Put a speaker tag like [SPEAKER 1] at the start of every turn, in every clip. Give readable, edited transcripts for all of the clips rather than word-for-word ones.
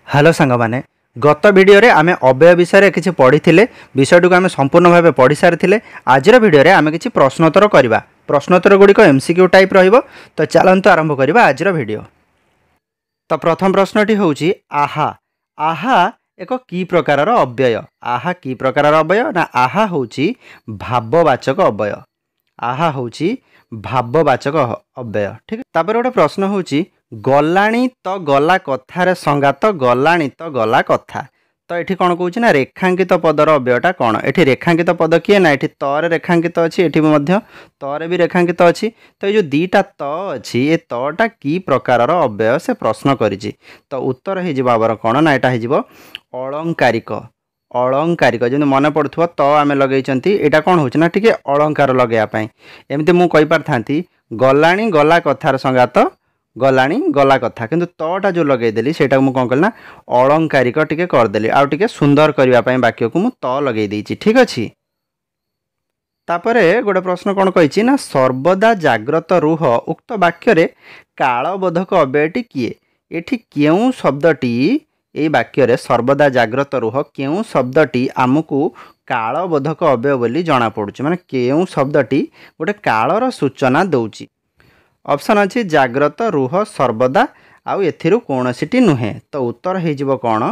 [SPEAKER 1] Hello सांग माने गत वीडियो रे आमे अव्यय विषय किसी पढ़ी विषय को आम संपूर्ण भाव पढ़ी सारी आज वीडियो रे आमे किसी प्रश्नोत्तर करवा। प्रश्नोत्तर गुड़िक एमसीक्यू टाइप रहिबो। तो चलंतु आरंभ करवा आज वीडियो। तो प्रथम प्रश्नटी होउची आहा आहा एक की प्रकार अव्यय। आहा की प्रकार अव्यय ना आहा होउची भाववाचक अव्यय। आहा होउची भाववाचक अव्यय। ठीक। तापर गोटे प्रश्न होउची गलाणी तो गला कथार संगात गलाणी तो गला कथा। तो ये कौन कौच ना रेखांकित पदर अव्ययटा कौन। ये रेखांकित पद किए ना ये तर रेखांकित अच्छी ये तर भी रेखांकित अच्छी। तो ये जो दीटा त अच्छी ये तटा की प्रकार अव्यय से प्रश्न करिछि। तो उत्तर हो कौन ना यहाँ हो अलंकारिक। अलंकारिक जमी मन पड़ुव तो आम लगे यहाँ कौन हो टी अलंकार लगेवाई। एमती मुझे कहीपर था गलाणी गला कथार संगात गलाणी गला कथा किंतु तटा जो लगेदेली से कौन कल ना अलंकारिक टिके करदेली आउ टिके सुंदर करने वाक्य को मुझे त लगे देछि। ठीक अच्छे। तापरे गोटे प्रश्न कौन कही ना सर्वदा जाग्रत रुह उक्त वाक्य कालबोधक अव्ययटी किए। एठी क्यों शब्दटी ये वाक्य सर्वदा जाग्रत रुह क्यों शब्दटी आमको कालबोधक अव्यय बोली जना पड़ुछि। माने क्यों शब्दटी गोटे कालर सूचना दौची। ऑप्शन अच्छी जाग्रत रुह सर्वदा आउ एथिरु कौनसीटी नुहे। तो उत्तर हो कौन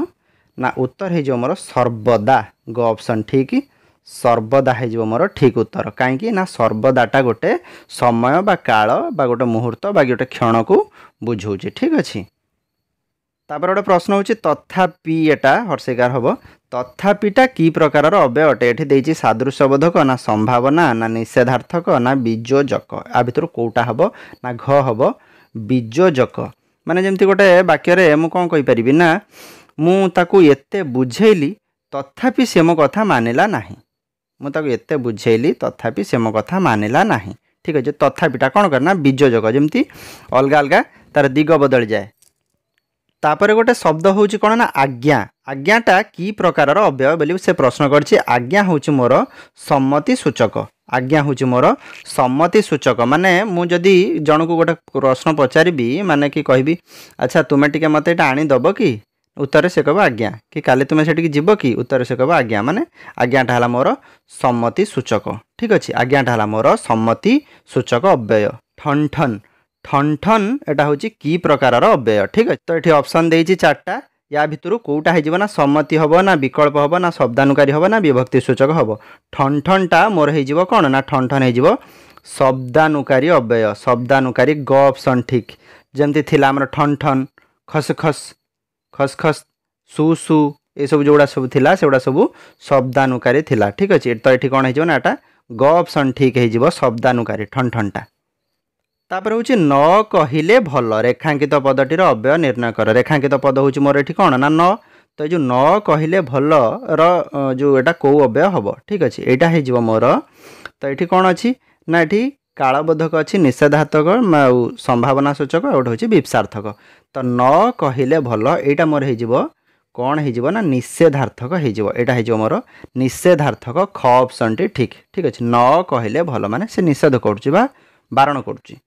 [SPEAKER 1] ना उत्तर हो मोर सर्वदा। गो ऑप्शन ठीक सर्वदा हो मोर ठीक उत्तर। कहीं ना सर्वदाटा गोटे समय बा काल बा गोटे मुहूर्त बा गोटे क्षण को बुझाऊँ। ठीक अच्छे। तापर गोटे प्रश्न होची तथापि एटा हर्षिकार हम तथापिटा की प्रकार अव्यय अटे। ये सादृश्यबोधक ना संभावना ना निषेधार्थक ना बीजोजक। आ भर कौटा हम ना घ हम बीजोजक। माने जमती गोटे वाक्य मु कौन कहीपरि ना मुझे एते बुझेली तथापि से मो कथा मानिला नाही। मुझे एते बुझेली तथापि से मो कथा मानिला नाही। ठीक अच्छे। तथापिटा कौन करना बीजोजक जमती अलग अलग तार दिग बदल जाए। तापर गोटे शब्द हूँ कौन ना आज्ञा। आज्ञाटा की प्रकार अव्यय बोली से प्रश्न करछि। आज्ञा हूँ मोर सम्मति सूचक। आज्ञा हूँ मोर सम्मति सूचक। माने मुझे जन को गोटे प्रश्न पचारि माने कि कहबी अच्छा तुम्हें टिके मत ये आनीदब कि उत्तर से कह आज्ञा कि काली तुम्हें से जीव कि उत्तर से कह आज्ञा। माने आज्ञाटा है मोर सम्मति सूचक। ठीक अच्छे। आज्ञाटा है मोर सम्मति सूचक अव्यय। ठन ठन ठन ठन एटा हूँ की प्रकार अव्यय। ठीक है। तो ये ऑप्शन देछि चार्टा या भितर कौटा हो ना सम्मति हम ना विकल्प हम ना शब्दानुकारी हम ना विभक्ति सूचक हम। ठन ठनटा मोर हो कौन ना ठन ठन हो शब्दानुकारी अव्यय। शब्दानुकारी ग ऑप्शन ठीक। जमती थिला हमर ठन ठन खस खस खस खस सु सु ये सब जोड़ा सब थिला सेगुड़ा सब शब्दानुकारी थिला। ठीक अच्छे। तो ये कौन हो ना ग ऑप्शन ठीक हो शब्दानुकारी ठन ठनटा। तापर हूँ न कहले भल रेखांकित पदटीर अव्यय निर्णय कर। रेखांकित पद हूँ मोर ये कौन ना न। तो ये न कहले भल जो एटा कौ अव्यय हम। ठीक अच्छे। यहाँ हो मोर तो ये कौन अच्छी ना ये कालबोधक अच्छी निषेधार्थक संभावना सूचक गोटे हूँ विप्सार्थक। तो न कहले भल यहाँ मोर हो कौन हो ना निषेधार्थक हो। यहाँ हो मोर निषेधार्थक ख ऑप्शन टी ठीक। ठीक अच्छे। न कहले भल माने से निषेध करुच्ची बा बारण करुच्ची।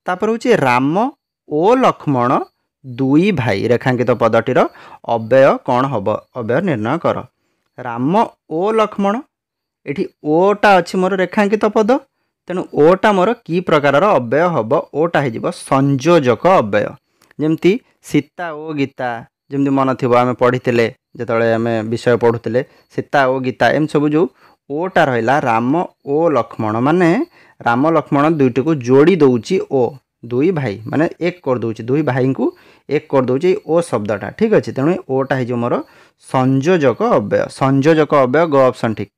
[SPEAKER 1] तापर हूँ राम ओ लक्ष्मण दुई भाई रेखांकित पदटीर अव्यय कौन हम अव्यय निर्णय कर। राम ओ लक्ष्मण ये ओटा अच्छी मोर रेखांकित पद तेणु ओटा मोर की प्रकार अव्यय हम। ओटा हो संयोजक अव्यय। जमती सीता ओ गीता जमती मन थी आम पढ़ी जो आम विषय पढ़ुले सीता ओ गीता एम सब जो ओटा रहा राम ओ लक्ष्मण माने राम लक्ष्मण दुईटी को जोड़ी दौची ओ दुई भाई माने एक कर दूची दुई भाई को एक कर दूची ओ शब्दटा। ठीक अच्छे। तेणु ओटा हो मोर संयोजक अव्यय। संयोजक अव्यय ग ऑप्शन ठीक।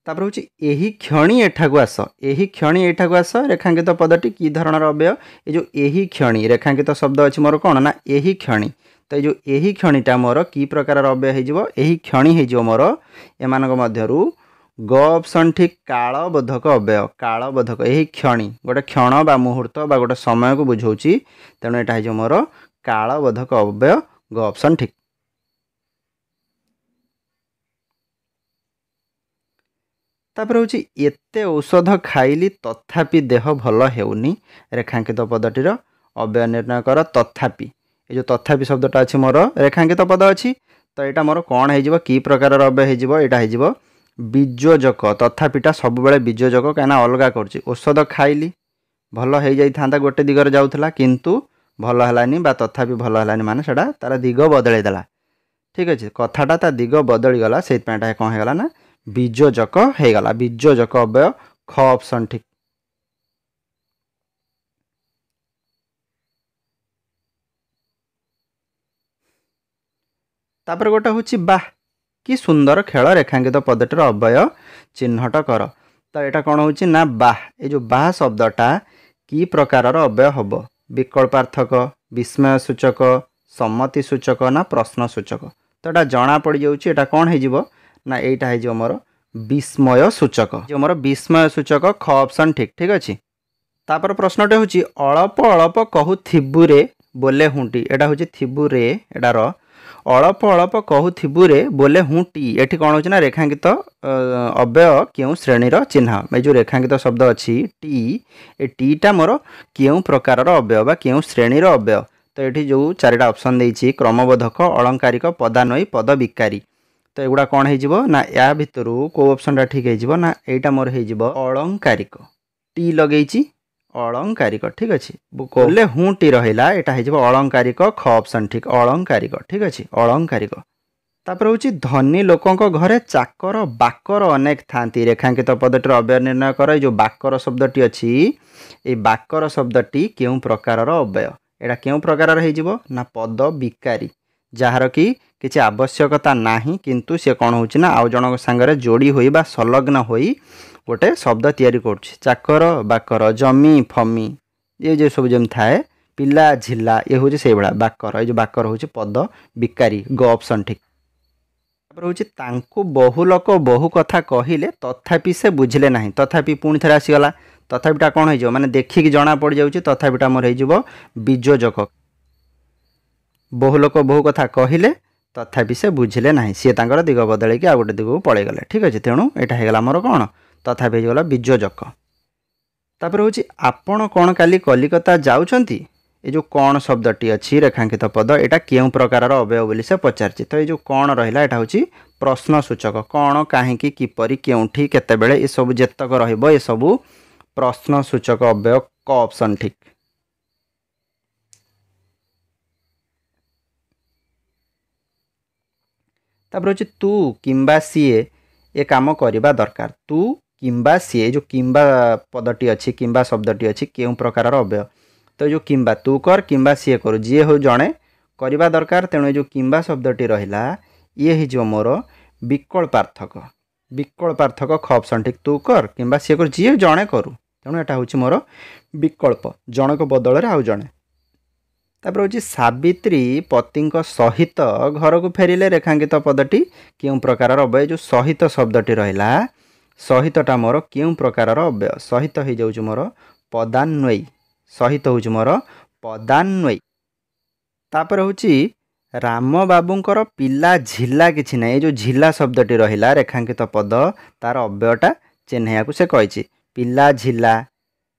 [SPEAKER 1] तापर हूँ यही क्षणी एठाकू आस। यही क्षणी एठाकू आस रेखांकित पदटी की धरणर अव्यय। ये जो यही क्षणी रेखांकित शब्द अच्छी मोर कौन ना यही क्षणी। तो ये जो यही क्षणीटा मोर की प्रकार अव्यय हो यही क्षणी हो मोर एमानक मध्यरु ग ऑप्शन ठीक कालबोधक अव्यय। कालबोधक यही क्षणी गोटे क्षण बा मुहूर्त बा गोटे समय को बुझाऊँगी। तेणु यहाँ हो मोर कालबोधक अव्यय ग ऑप्शन ठीक। तापर हूँ एते औषध खाइली तथापि देह भल हेउनी रेखांकित पदटीर अव्यय निर्णय कर। तथापि ये जो तथापि शब्दटा अच्छी मोर रेखांकित पद अच्छी तो यहाँ मोर कौन हो कि प्रकार अव्यय हो बीजोजक तथापिटा सब बेले बीजोजक कहीं अलग कर औषध खाइली भल हो जाता गोटे दिगरे जाऊला किंतु भल है तथापि भल है माने सेटा तार दिग बदलईदेला ठीक अच्छे कथाटा ता दिग बदलीगला से कौन होगा ना बीजोजक होगला बीजोजक अव्यय ख ऑप्शन ठीक। तापर गोटे हूँ बाह कि सुंदर खेल रेखांकित पदटीर अव्यय चिन्हट कर तो यहाँ कौन हो ना बाह ये जो बाह शब्दटा कि प्रकार अव्यय हम विकल्पार्थक विस्मय सूचक सम्मति सूचक ना प्रश्न सूचक तो यहाँ जना पड़ जाऊँगा कौन हो ना यहाँ हो मोर विस्मय सूचक जो मोर विस्मय सूचक ख ऑप्शन ठीक ठीक अच्छे। तापर प्रश्नटे हूँ अल्प अल्प कहू थिबुरे बोले हुंटी एटा हूँ थिबुरे एटार अल्प अल्प कहू थिबुरे बोले हुंटी एठी कौन हो रेखांकित अव्यय क्यों श्रेणीर चिन्ह ये जो रेखांकित शब्द अच्छी टी ए टीटा मोर क्यों प्रकार अव्यय बा क्यों श्रेणीर अव्यय तो ये जो चारिटा ऑप्शन देछि क्रमबोधक अलंकारिक पदान्वयी पद विकारी तो एगुड़ा कौन हो ना या भितर को ऑप्शनटा ठीक हो ना यहाँ मोर हो अलंकारिक टी लगे अलंकारिक ठीक अच्छे बोले हूँ टी रहा यहाँ हो अलंकारिक ख ऑप्शन ठीक अलंकारिक ठीक अच्छे अलंकारिक। तापर हूँ धनी लोकों घरे चाकर बाकर अनेक थांती रेखांकित पदटीर अव्यय निर्णय कर जो बाकर शब्दटी अच्छी ये बाकर शब्दटी क्यों प्रकार अव्यय यहाँ क्यों प्रकार हो ना पद विकारी जार कि किसी आवश्यकता नाही किंतु सी कौन हो आउ जन सांगरे जोड़ी होई बा संलग्न होई गोटे शब्द तैयारी करुछि चाकर बाकर जमी फमी ये जो सब जमी थाए पिला झिला ये हूँ से भाया बाकर ये जो बाकर हूँ पद विकारी ग ऑप्शन ठीक। हूँ बहु लोक बहु कथा कहले तथापि से बुझिले नहीं तथापि पुणी थे आसीगला तथापिटा कौन हो माने देखिकी जना पड़ जाऊँ तथापिटा मोर हो बीजोजक बहु लोक बहु कथा कहले तथापि से बुझिले नहीं सी दिग बदल आ गोटे दिग को पलि गले ठीक अच्छे तेणु यहाँ होगा मोर कौन तथापि होगा बीजोजक। तापर हूँ आपण कौन काली कलिकता जाउछंती ये जो कौन शब्दटी अच्छी रेखांकित पद यहाँ क्यों प्रकार अव्यय बोली से पचार तो ये जो कौन रहा यहाँ हूँ प्रश्न सूचक कौन कहीं किपरि केउठी केतेबेले ये सब जेतक रहिबो ये सब प्रश्न सूचक अव्यय क ऑप्शन ठीक। तापर हूँ तू किंबा सीए ये काम करवा दरकार तू किंबा सीए जो किंबा पदटी अच्छी किंबा शब्दटी अच्छी क्यों प्रकार अव्यय तो जो किंबा तू कर किंबा सीए कर जी हो जड़े करवा दरकार तेणु जो किंबा शब्दटी रहा ये हो मोर विकल्पार्थक ख ऑप्शन ठीक तू कर किंबा सीए कर जी जड़े करू तेणु यहाँ हूँ मोर विकल्प जनक बदल आउ जड़े। तापर हूँ सावित्री पति सहित घर को फेरिले रेखांकित पदटी क्यों प्रकार अव्यय जो सहित शब्दटी रहा सहितटा मोर क्यों प्रकार अव्यय सहित हो जाऊँ मोर पदान्वयी सहित हूँ मोर पदान्वयी। तापर हूँ राम बाबूंकर पिला झिला किछि ना जो झिला शब्दटी रहा रेखांकित पद तार अव्ययटा चिन्हैया को से कही पिला झिला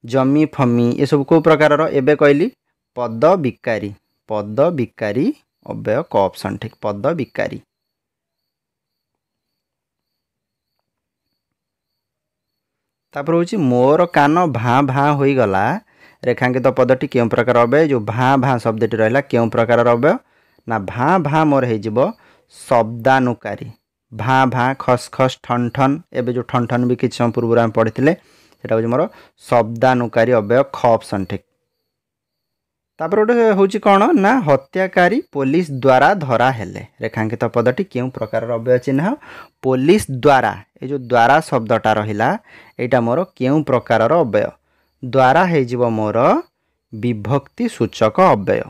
[SPEAKER 1] जमी फमी ये सब को प्रकार एबे कहली पद विकारी अव्यय क ऑप्शन ठीक पद विकारी। तापर हूँ मोर कान भाँ भाँ हो गला रेखांकित पदटी क्यों प्रकार अव्यय जो भाँ भाँ शब्दटी रहा क्यों प्रकार अव्यय ना भाँ भाँ मोर हो शब्दानुकारी भाँ भाँ खस खस ठन ठन एवं जो ठन ठन भी किसी समय पूर्व आम पढ़ी सेटा हूँ मोर शब्दानुकारी अव्यय ख ऑप्शन ठीक। तापर गोटे हूँ कौन ना हत्याकारी पुलिस द्वारा धरा हेले रेखांकित पदटी क्यों प्रकार अव्यय चिन्ह पुलिस द्वारा ये जो द्वारा शब्दटा रहा यहाँ मोर क्यों प्रकार अव्यय द्वारा हो मोर विभक्ति सूचक अव्यय।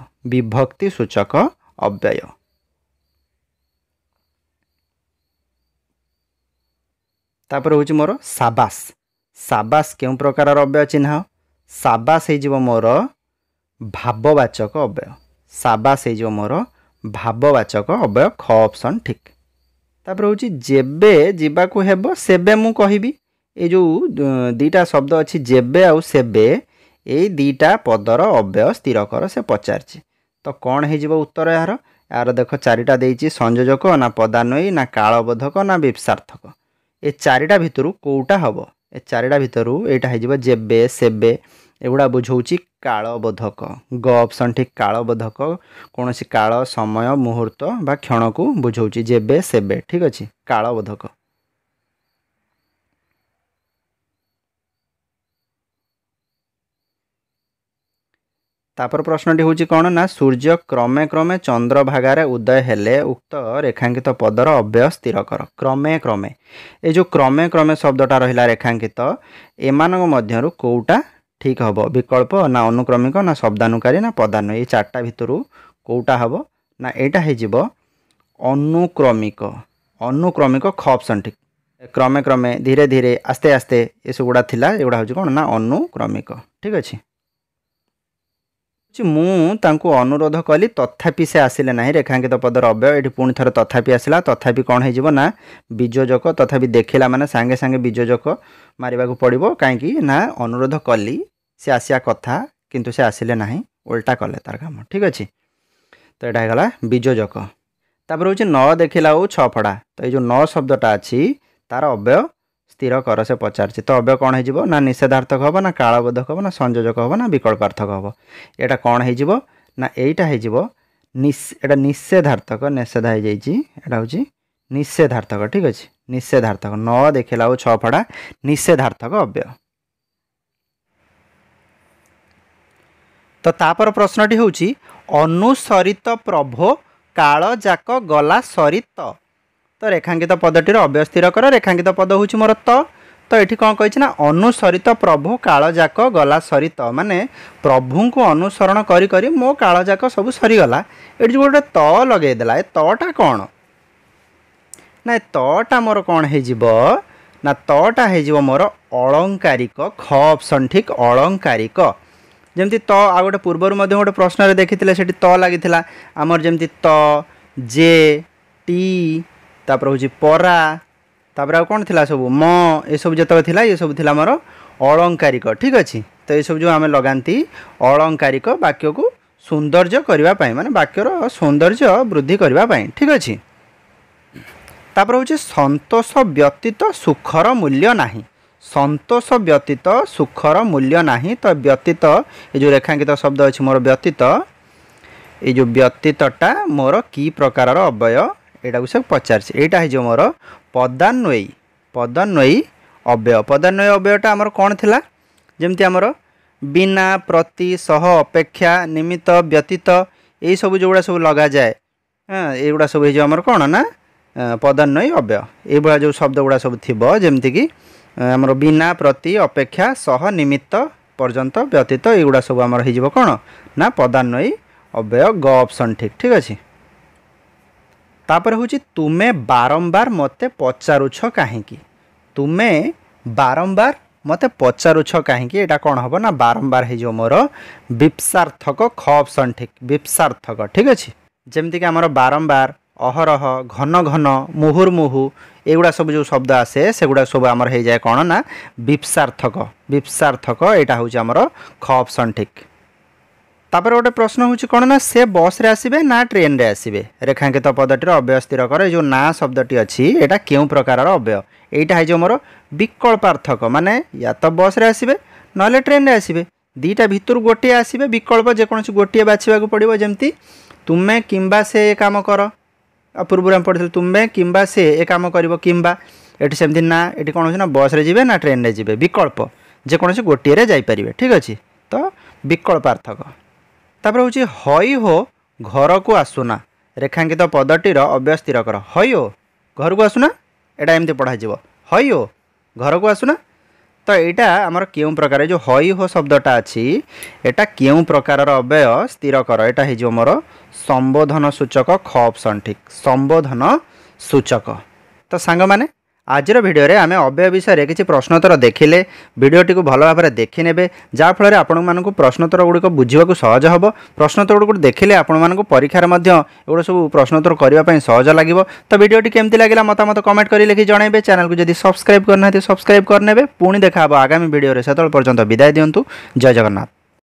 [SPEAKER 1] तापर हूँ मोर साबास क्यों प्रकार अव्यय चिन्ह साबास हो मोर भाववाचक अव्यय साबास हो मोर भाववाचक अव्यय ख ऑप्शन ठीक। तापर हूँ जेबे जीवाकू हेबो सेबे मु कहबी ये जो दीटा शब्द अच्छी जेबे आउ सेबे ये दीटा पदर अव्यय स्थिर कर से पचार तो कौन हो उत्तर यार यार देख चारिटा देइछि संयोजक ना पदान्वयी ना कालबोधक ना विप्सार्थक ए चारिटा भितर कोउटा हबो ए चारिटा भितर एटा हो जेबे सेबे एगुड़ा बुझौछि कालबोधक ग ऑप्शन ठीक कालबोधक कौन सी काल समय मुहूर्त बा क्षण को बुझौछि जेबे सेबे ठीक अछि कालबोधक। तापर प्रश्नटी हूँ कौन ना सूर्य क्रमे क्रमे चंद्रभागार उदय हेले उक्त रेखांकित पदर अव्यय स्थिर कर क्रमे क्रमे ये जो क्रमे क्रमे शब्दटा रहा रेखांकित एमानक मध्यरु कोउटा ठीक हम विकल्प ना अनुक्रमिक ना शब्दानुकारी ना पदान्वयी ये चार्टा भितर कोउटा हम ना यहाँ हो अनुक्रमिक अनुक्रमिक ख ऑप्शन ठीक क्रमे क्रमे धीरे धीरे आस्ते आस्ते ये सब गुड़ा थिला एगुड़ा हूँ कौन ना अनुक्रमिक ठीक अच्छे मुझे अनुरोध कली तथापि से आसिले ना रेखांकित पदर अव्यय ये पुणी थर तथापि आसला तथापि कौन हो ना बीजोजक तथापि देखला माने सांगे सांगे बीजोजक मारिबा को पड़िबो काहेकि ना अनुरोध कली से आसिया कथा किंतु से आसिले ना उल्टा कले तार काम ठीक अच्छे तो यहाँ होगा बीजोजक तापर हूँ न देखला छ फड़ा तो ये जो न शब्दटा अच्छी तार अव्यय स्थिर कर से पचार तो अव्यय कौन हो ना निषेधार्थक हम ना कालबोधक हम ना संयोजक हम ना विकल्पार्थक हम यहाँ कौन हो ना यहाँ हो निषेधार्थक निषेध हो जाइए हूँ निषेधार्थक ठीक अच्छे निषेधार्थक न देखला छ फड़ा निषेधार्थक अव्यय। तो तापर प्रश्नटी हूँ अनुसरित प्रभो काल जाक गला सरित तो रेखांकित पदटीर अव्यय स्थिर कर रेखांकित पद हूँ मोर तो ये कौन कही ना अनुसरित प्रभु काल जाक गला सरित माने प्रभु को अनुसरण करी करी मो काल जाक सब सरीगला ये जो गोटे त लगेदेला ए तटा कौन ना तटा मोर कौन हो ना तटा हो मोर अलंकारिक ख ऑप्शन ठीक अलंकारिक जमती त आ गोटे पूर्वर गोटे प्रश्न देखी से त लगी आमर जमती त जे टी तापर हूँ परा तापर आ कौन थिला सब म ये सब जो थिला ये सब थिला मोर अलंकारिक ठीक अच्छे तो ये सब जो आम लगाती अलंकारिक वाक्य को सौंदर्य करने माने वाक्यर सौंदर्य वृद्धि करने ठीक अच्छे तापर हूँ संतोष व्यतीत सुखर मूल्य नाही संतोष व्यतीत सुखर मूल्य नाही तो व्यतीत ये जो रेखांकित शब्द अच्छी मोर व्यतीत ये जो व्यतीतटा मोर की प्रकार अव्यय यहाँ को सब पचार यहाँ हो मोर पदान्वयी पदान्वयी अव्यय पदान्वयी अव्ययटा आमर कौन थिला जमती आमर बिना प्रति सह अपेक्षा निमित्त व्यतीत यही सब जो गुड़ा सब लगा जाए युड़ा सब आमर कौन ना पदान्वयी अव्यय ये जो शब्द गुड़ा सब थी जमती कि आमर बिना प्रति अपेक्षा सह निमित्त पर्यंत व्यतीत युड़ा सब आमर हो कौन ना पदान्वयी अव्यय ग ऑप्शन ठीक ठीक अच्छे तापर हूँ तुमे बारंबार मते पचारुछ कहीं तुमे बारंबार मते पचारुछ कहीं यहाँ कौन हम ना बारंबार हो मोर विप्सार्थक ख ऑप्शन ठीक विप्सार्थक ठीक अच्छे जमती कि आमर बारंबार अहरह घन घन मुहुर्मुहु एगुड़ा सब जो शब्द आसे सेगुड़ा सब आमर हो जाए कौन ना विप्सार्थक विप्सार्थक यहाँ हूँ आमर ख ऑप्शन ठीक तापर गोटे प्रश्न हूँ कौन ना से बस रे आसबे ना ट्रेन रे आसबे रेखांकित पदटीर अव्यय स्थिर कर जो ना शब्दटी अच्छी यहाँ क्यों प्रकार अव्यय यहाँ है मोर विकल्पार्थक माने या तो बस रे आसबे ना ट्रेन रे आसबे दीटा भितर गोटे आसबे विकल्प जेकोसी गोटे बाछा पड़ो जमती तुम्हें किंबा से ए काम कर पूर्व आम पढ़ी तुम्हें किंबा से ए काम कर किंबा ये सेमती ना ये कौन हो बस रे जिबे ना ट्रेन रे जिबे विकल्प जेकोसी गोटे रे जाई परिबे ठीक अच्छे तो विकल्पार्थक तापर हूँ हई हो घर को आसुना रेखांकित पदटीर अव्यय स्थिर कर हई हो घर को आसुना एटा एमती पढ़ा हई हो घर को आसुना तो यहाँ आमर क्यों प्रकार जो हई हो शब्दटा अच्छी एटा क्यों प्रकार अव्यय स्थिर कर यहाँ हो मोर संबोधन सूचक ख ऑप्शन ठीक संबोधन सूचक तो सांग माने आजर भिडियो रे आमे अव्यय विषय किसी प्रश्नोत्तर देखिले भिडियोटी को भल भाव देखिने जहाँफल आपण मानक प्रश्नोत्तर गुड़िक बुझा सहज हम प्रश्नोत्तर गुड़ देखिले आपण मानक परीक्षार एगुड़ा सब प्रश्नोत्तर करने सहज लगे तो भिडियोटी केमती लगे मतामत कमेंट कर लिखि जनइबे चैनल को जदि सब्सक्राइब करना सब्सक्राइब करने पुणी देखा आगामी भिडियो से पर्यंत विदाय दिंतु जय जगन्नाथ।